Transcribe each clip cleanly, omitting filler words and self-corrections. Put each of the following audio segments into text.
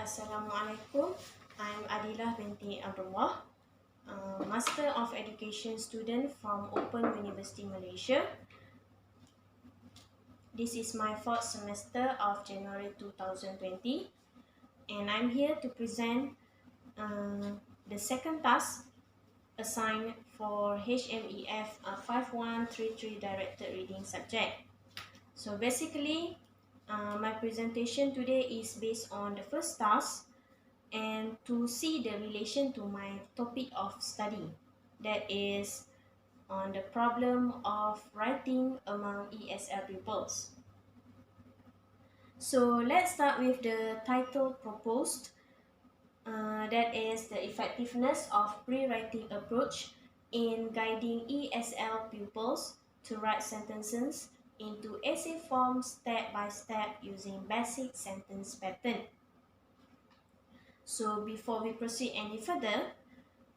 Assalamualaikum. I'm Adilah binti Abdullah, Master of Education student from Open University Malaysia. This is my fourth semester of January 2020, and I'm here to present the second task assigned for HMEF 5133 Directed Reading subject. So basically, my presentation today is based on the first task and to see the relation to my topic of study, that is on the problem of writing among ESL pupils. So let's start with the title proposed, that is the effectiveness of pre-writing approach in guiding ESL pupils to write sentences into essay form step by step using basic sentence pattern. So before we proceed any further,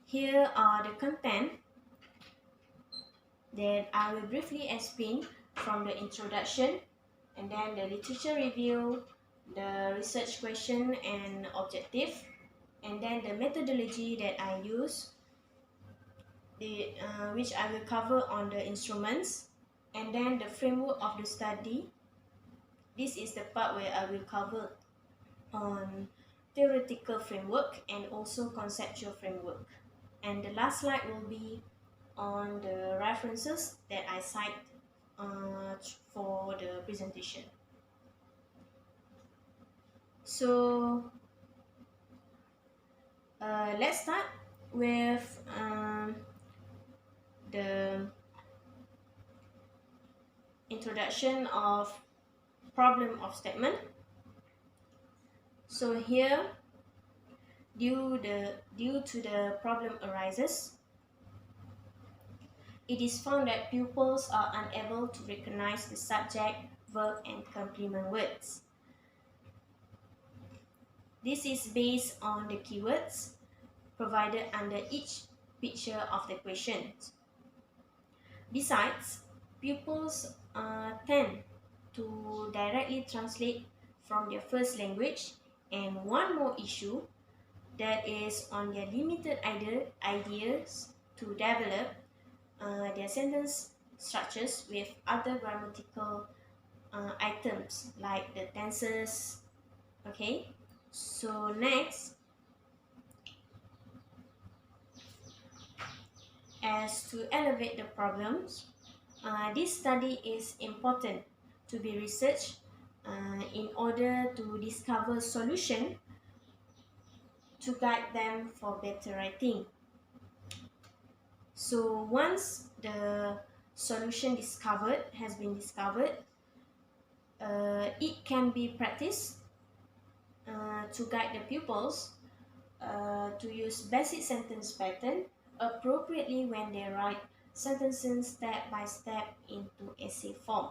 here are the content that I will briefly explain from the introduction, and then the literature review, the research question and objective, and then the methodology that I use, which I will cover on the instruments, and then the framework of the study. This is the part where I will cover on theoretical framework and also conceptual framework. And the last slide will be on the references that I cite for the presentation. So let's start with the introduction of problem of statement. So here, due to the problem arises, it is found that pupils are unable to recognize the subject, verb, and complement words. This is based on the keywords provided under each picture of the question. Besides, pupils tend to directly translate from their first language, and one more issue, that is on their limited ideas to develop their sentence structures with other grammatical items like the tenses. Okay, so next, as to elevate the problems, this study is important to be researched in order to discover solution to guide them for better writing. So once the solution has been discovered, it can be practiced to guide the pupils to use basic sentence pattern appropriately when they write sentences step by step into essay form.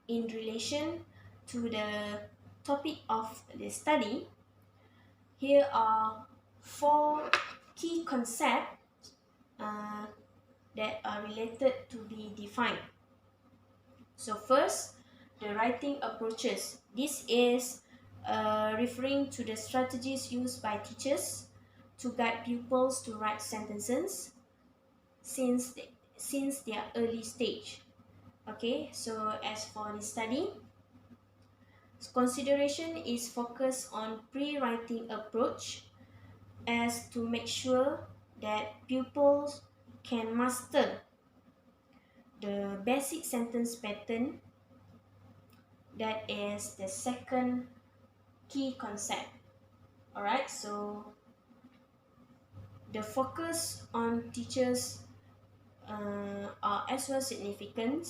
In relation to the topic of the study, here are 4 key concepts that are related to be defined. So first, the writing approaches. This is referring to the strategies used by teachers to guide pupils to write sentences since their early stage. Okay, so as for the study, consideration is focused on pre-writing approach as to make sure that pupils can master the basic sentence pattern. That is the second key concept. Alright, so the focus on teachers are as well significant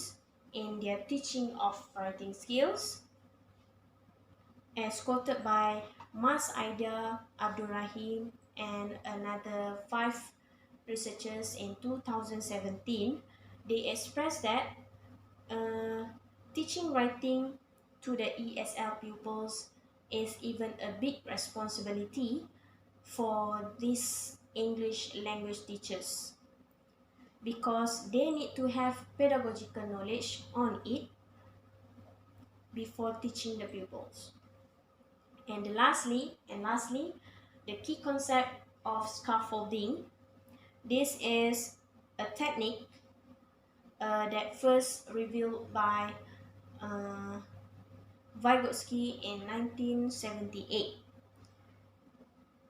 in their teaching of writing skills, as quoted by Mas Aida Abdurrahim and another 5 researchers in 2017. They expressed that teaching writing to the ESL pupils is even a big responsibility for these English language teachers, because they need to have pedagogical knowledge on it before teaching the pupils. And lastly, the key concept of scaffolding. This is a technique that first revealed by Vygotsky in 1978.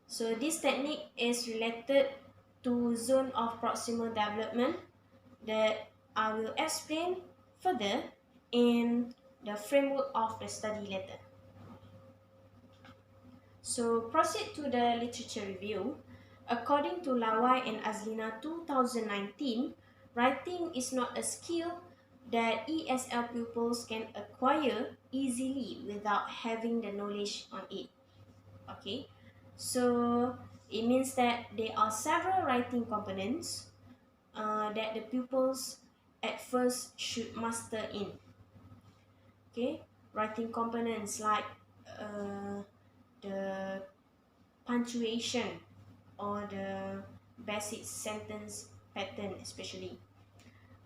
So this technique is related to zone of proximal development that I will explain further in the framework of the study later. So proceed to the literature review. According to Lawai and Azlina 2019, writing is not a skill that ESL pupils can acquire easily without having the knowledge on it. Okay, so it means that there are several writing components that the pupils at first should master in. Okay, writing components like the punctuation or the basic sentence pattern especially.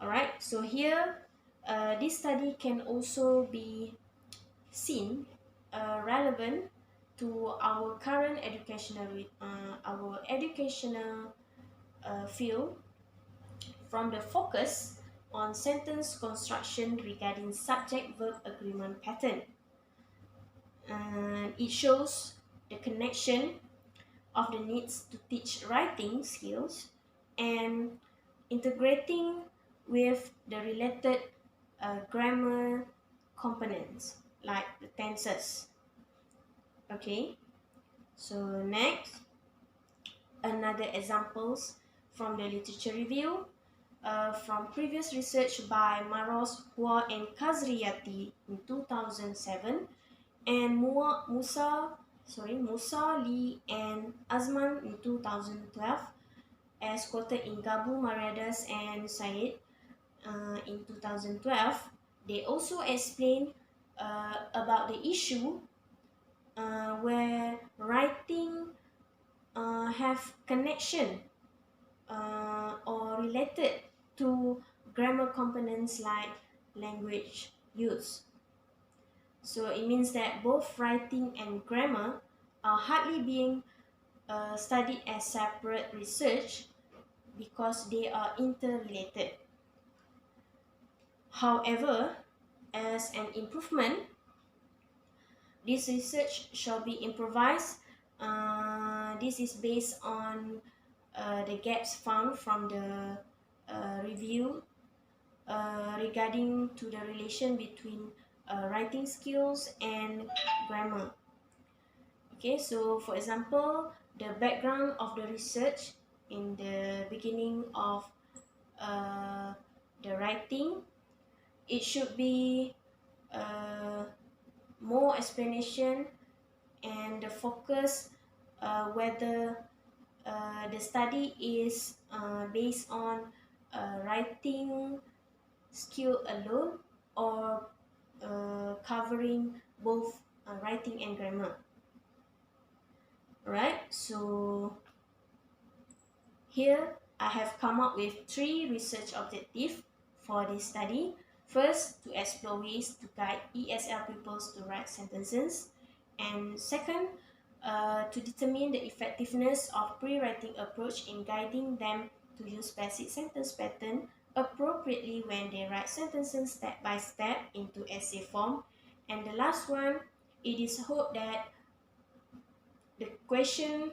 Alright, so here this study can also be seen relevant to our current educational field from the focus on sentence construction regarding subject-verb agreement pattern. It shows the connection of the needs to teach writing skills and integrating with the related grammar components like the tenses. Okay, so next, another examples from the literature review from previous research by Maros, Hua and Kazriyati in 2007 and Musa, Lee and Azman in 2012, as quoted in Gabu, Mariadas and Syed in 2012. They also explain about the issue where writing have connection or related to grammar components like language use. So it means that both writing and grammar are hardly being studied as separate research because they are interrelated. However, as an improvement, this research shall be improvised. This is based on the gaps found from the review regarding to the relation between writing skills and grammar. Okay, so for example, the background of the research in the beginning of the writing, it should be more explanation and the focus whether the study is based on writing skill alone or covering both writing and grammar. Right, so here I have come up with 3 research objectives for this study. First, to explore ways to guide ESL pupils to write sentences. And second, to determine the effectiveness of pre-writing approach in guiding them to use basic sentence pattern appropriately when they write sentences step by step into essay form. And the last one, it is hoped that the question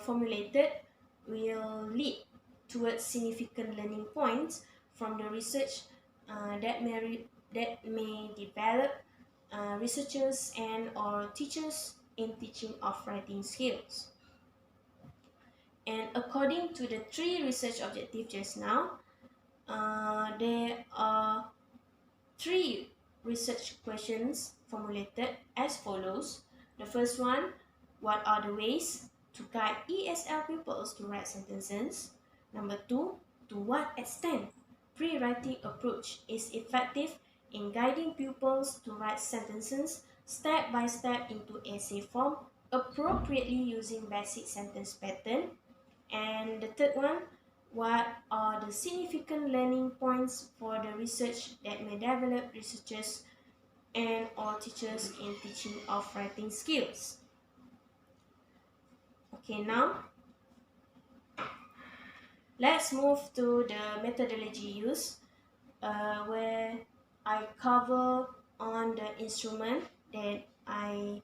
formulated will lead towards significant learning points from the research that may develop researchers and or teachers in teaching of writing skills. And according to the 3 research objectives just now, there are 3 research questions formulated as follows. The first one, what are the ways to guide ESL pupils to write sentences? Number 2, to what extent pre-writing approach is effective in guiding pupils to write sentences step by step into essay form appropriately using basic sentence pattern? And the third one, what are the significant learning points for the research that may develop researchers and all teachers in teaching of writing skills. Okay, now let's move to the methodology used, where I cover on the instrument that I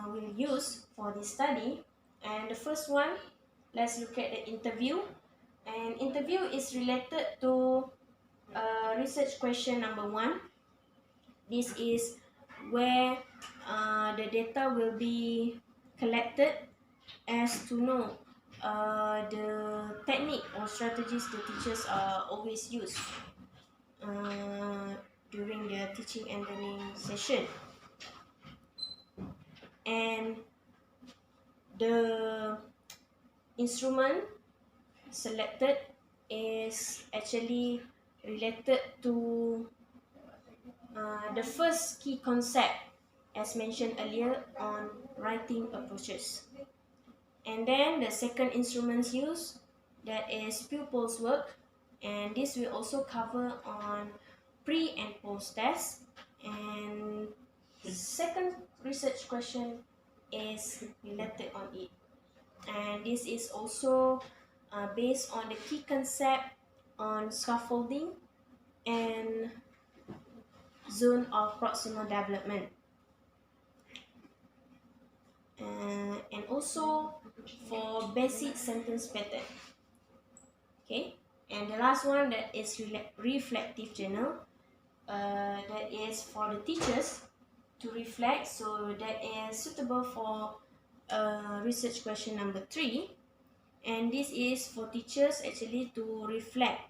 will use for this study. And the first one, let's look at the interview. And interview is related to research question number 1. This is where the data will be collected as to know the technique or strategies the teachers always use during their teaching and learning session. And the instrument selected is actually related to the first key concept as mentioned earlier on writing approaches. And then the second instruments used, that is pupils work, and this will also cover on pre and post test. And the second research question is related on it, and this is also based on the key concept on scaffolding and zone of proximal development, and also for basic sentence pattern. Okay, and the last one, that is reflective journal, that is for the teachers to reflect, so that is suitable for research question number 3. And this is for teachers actually to reflect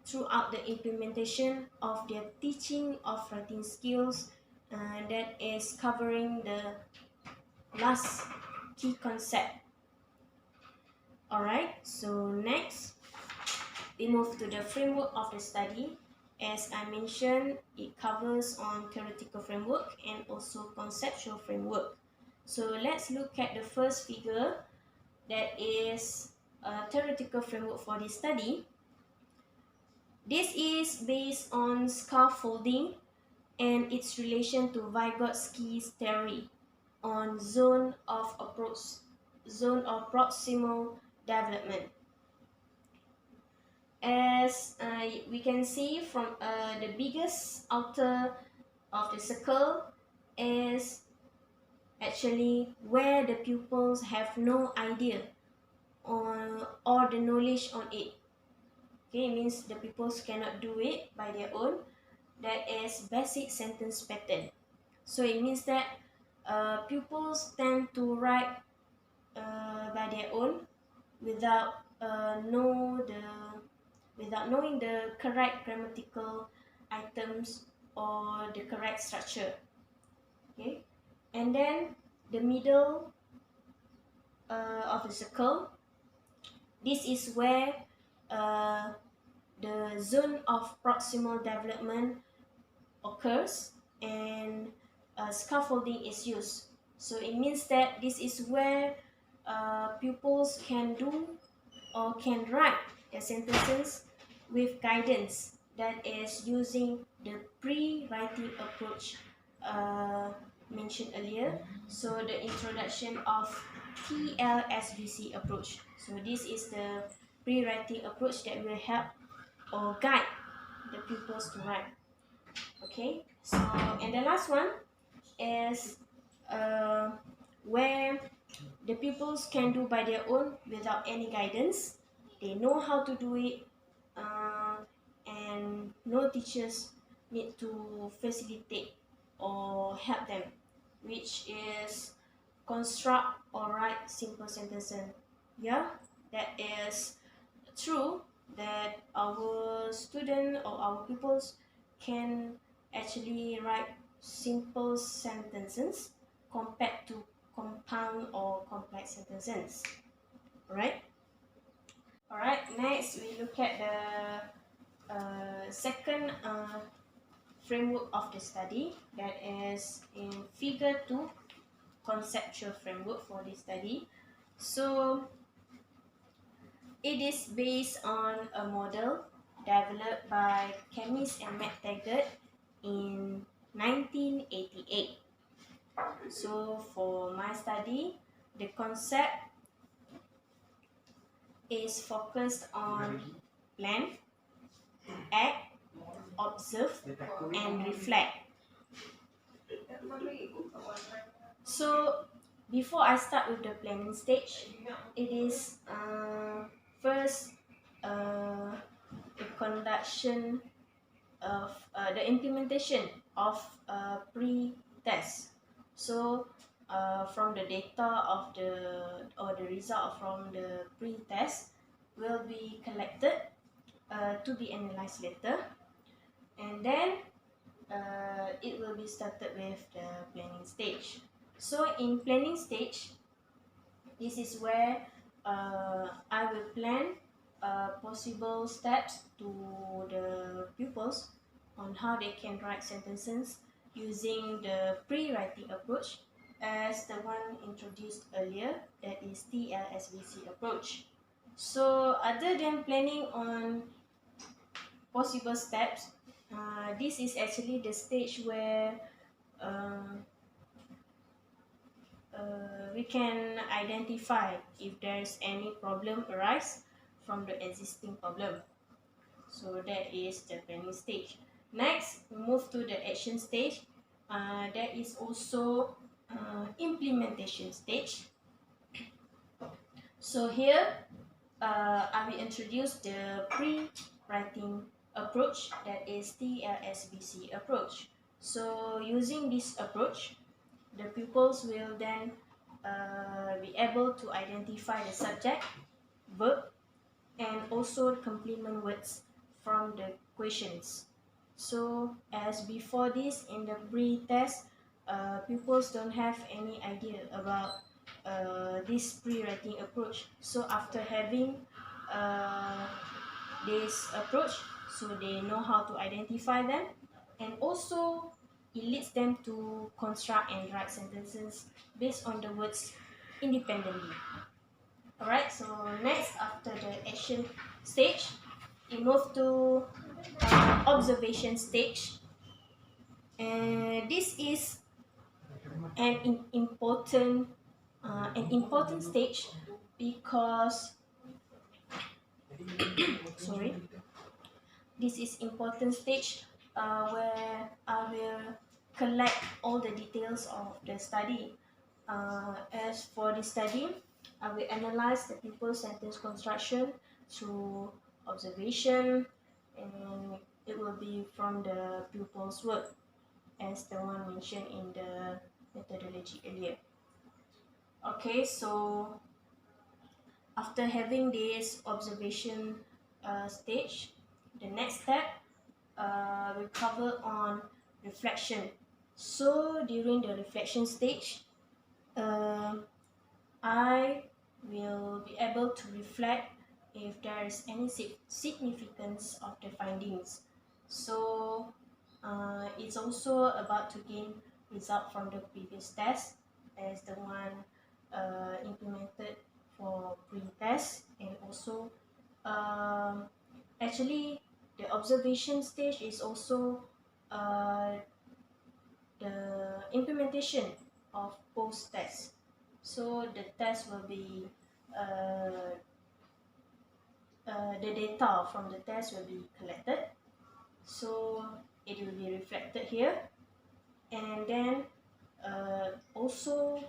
throughout the implementation of their teaching of writing skills, that is covering the last key concept. Alright, so next we move to the framework of the study. As I mentioned, it covers on theoretical framework and also conceptual framework. So let's look at the first figure, that is a theoretical framework for this study. This is based on scaffolding and its relation to Vygotsky's theory on zone of proximal development. As we can see from the biggest outer of the circle is actually where the pupils have no idea or the knowledge on it. Okay, it means the pupils cannot do it by their own. That is basic sentence pattern. So it means that pupils tend to write by their own without knowing the correct grammatical items or the correct structure. Okay, and then the middle of the circle, this is where the zone of proximal development occurs and scaffolding is used. So it means that this is where pupils can do or can write their sentences with guidance, that is using the pre-writing approach mentioned earlier. So the introduction of TLSVC approach. So this is the pre-writing approach that will help or guide the pupils to write. Okay, so and the last one is where the pupils can do by their own without any guidance. They know how to do it, and no teachers need to facilitate or help them, which is construct or write simple sentences. Yeah, that is true that our student or our pupils can actually write simple sentences compared to compound or complex sentences. Alright? Alright, next we look at the second framework of the study, that is in figure 2, conceptual framework for this study. So it is based on a model developed by chemist and Matt Taggart in 1988. So for my study, the concept is focused on plan, act, observe, and reflect. So before I start with the planning stage, it is first the conduction of the implementation of pre-test. So from the data of the result from the pre-test will be collected to be analyzed later, and then it will be started with the planning stage. So in planning stage, this is where I will plan possible steps to the pupils on how they can write sentences using the pre-writing approach as the one introduced earlier, that is TLSVC approach. So other than planning on possible steps, this is actually the stage where um, we can identify if there's any problem arise from the existing problem. So that is the planning stage. Next, move to the action stage. There is also implementation stage. So here I will introduce the pre-writing approach, that is TLSVC approach. So using this approach, the pupils will then be able to identify the subject, verb, and also complement words from the questions. So as before this, in the pre-test, pupils don't have any idea about this pre-writing approach. So after having uh, this approach, so they know how to identify them, and also it leads them to construct and write sentences based on the words independently. Alright, so next, after the action stage, we move to observation stage, and this is an important stage because sorry, this is important stage where I will collect all the details of the study. As for the study, I will analyze the pupil's sentence construction through observation, and it will be from the pupil's work as the one mentioned in the methodology earlier. Okay, so after having this observation stage, the next step we cover on reflection. So during the reflection stage, I will be able to reflect if there is any significance of the findings. So it's also about to gain result from the previous test as the one implemented for pre-test, and also actually the observation stage is also uh, the implementation of post-test. So the test will be the data from the test will be collected, so it will be reflected here, and then also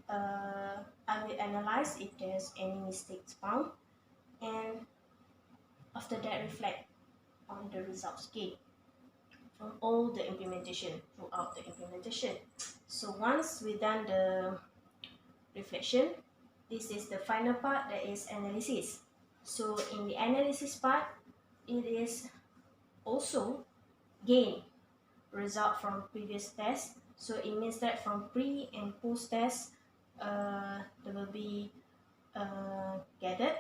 I will analyze if there's any mistakes found, and after that reflect on the results gained from all the implementation throughout the implementation. So once we done the reflection, this is the final part, that is analysis. So in the analysis part, it is also gain result from previous test. So it means that from pre and post test, there will be gathered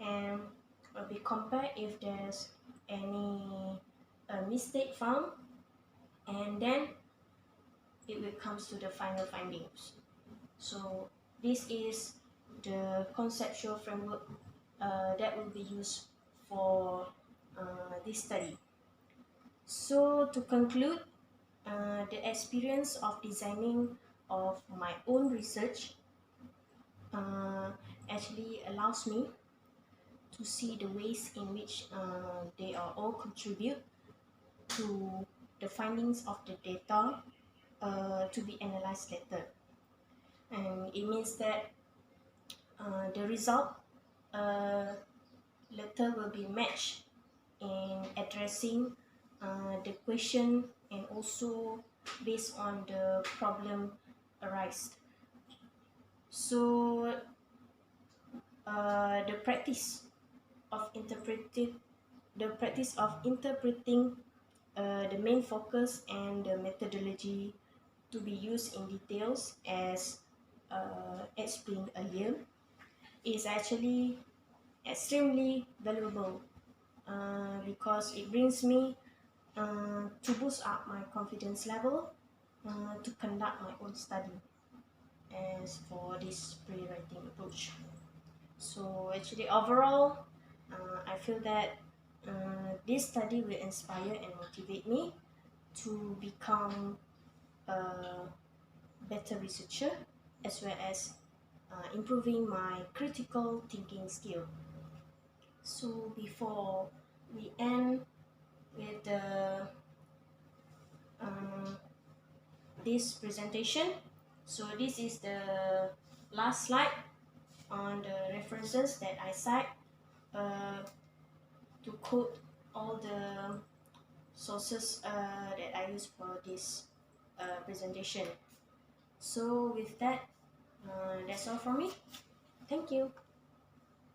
and will be compared if there's any mistake found, and then it will comes to the final findings. So this is the conceptual framework that will be used for this study. So to conclude, the experience of designing of my own research uh, actually allows me to see the ways in which they are all contribute to the findings of the data to be analyzed later. And it means that the result uh, later will be matched in addressing the question and also based on the problem arised. So the practice of interpreting the main focus and the methodology to be used in details as explained earlier is actually extremely valuable because it brings me to boost up my confidence level to conduct my own study as for this pre-writing approach. So actually overall, I feel that this study will inspire and motivate me to become a better researcher as well as improving my critical thinking skill. So before we end with uh, this presentation, so this is the last slide on the references that I cite uh, to quote all the sources that I use for this presentation. So with that, that's all from me. Thank you.